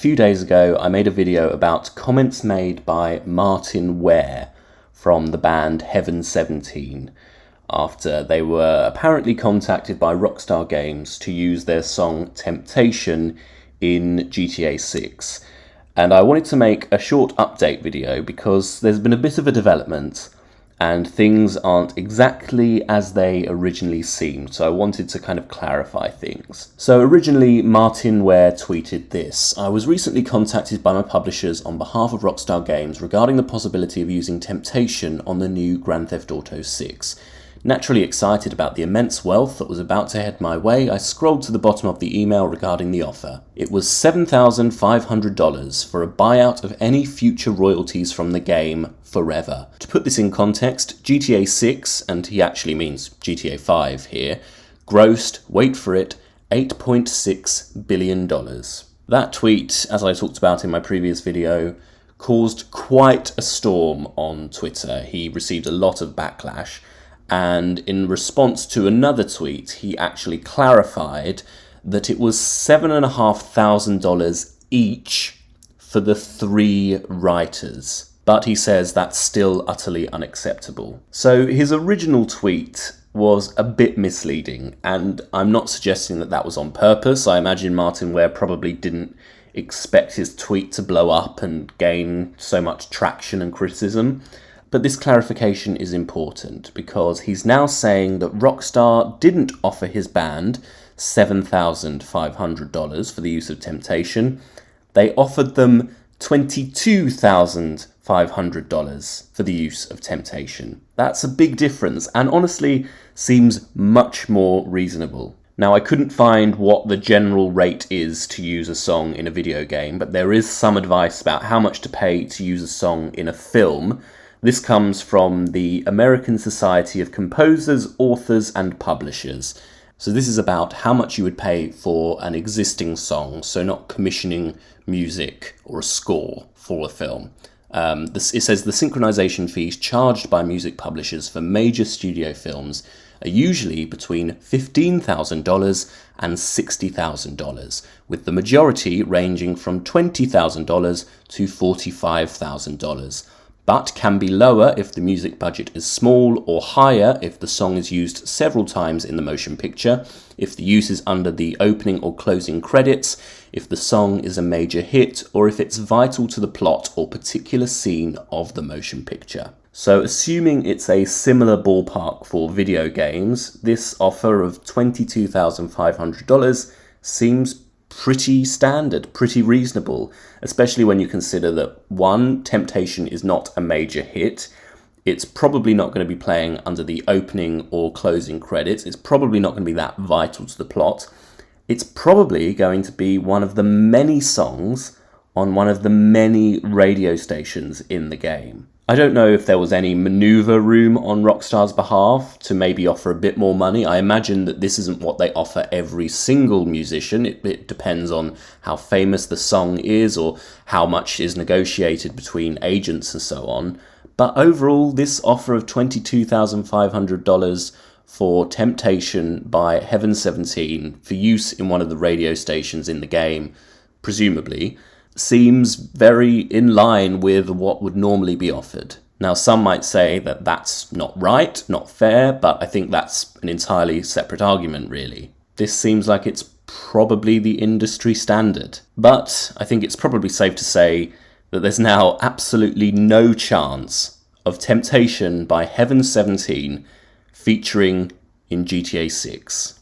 few days ago, I made a video about comments made by Martin Ware from the band Heaven 17 after they were apparently contacted by Rockstar Games to use their song Temptation in GTA 6. And I wanted to make a short update video because there's been a bit of a development and things aren't exactly as they originally seemed, so I wanted to kind of clarify things. So originally, Martin Ware tweeted this: "I was recently contacted by my publishers on behalf of Rockstar Games regarding the possibility of using Temptation on the new Grand Theft Auto 6. Naturally excited about the immense wealth that was about to head my way, I scrolled to the bottom of the email regarding the offer. It was $7,500 for a buyout of any future royalties from the game forever." To put this in context, GTA 6, and he actually means GTA 5 here, grossed, wait for it, $8.6 billion. That tweet, as I talked about in my previous video, caused quite a storm on Twitter. He received a lot of backlash. And in response to another tweet, he actually clarified that it was $7,500 each for the 3 writers. But he says that's still utterly unacceptable. So his original tweet was a bit misleading, and I'm not suggesting that that was on purpose. I imagine Martin Ware probably didn't expect his tweet to blow up and gain so much traction and criticism. But this clarification is important because he's now saying that Rockstar didn't offer his band $7,500 for the use of Temptation. They offered them $22,500 for the use of Temptation. That's a big difference and honestly seems much more reasonable. Now, I couldn't find what the general rate is to use a song in a video game, but there is some advice about how much to pay to use a song in a film. This comes from the American Society of Composers, Authors and Publishers. So this is about how much you would pay for an existing song, so not commissioning music or a score for a film. It says the synchronization fees charged by music publishers for major studio films are usually between $15,000 and $60,000, with the majority ranging from $20,000 to $45,000. But can be lower if the music budget is small, or higher if the song is used several times in the motion picture, if the use is under the opening or closing credits, if the song is a major hit, or if it's vital to the plot or particular scene of the motion picture. So assuming it's a similar ballpark for video games, this offer of $22,500 seems pretty standard, pretty reasonable, especially when you consider that 1, Temptation is not a major hit. It's probably not going to be playing under the opening or closing credits. It's probably not going to be that vital to the plot. It's probably going to be one of the many songs on one of the many radio stations in the game. I don't know if there was any maneuver room on Rockstar's behalf to maybe offer a bit more money. I imagine that this isn't what they offer every single musician. It depends on how famous the song is or how much is negotiated between agents and so on. But overall, this offer of $22,500 for Temptation by Heaven 17 for use in one of the radio stations in the game, presumably, seems very in line with what would normally be offered. Now, some might say that that's not right, not fair, but I think that's an entirely separate argument, really. This seems like it's probably the industry standard. But I think it's probably safe to say that there's now absolutely no chance of Temptation by Heaven 17 featuring in GTA 6.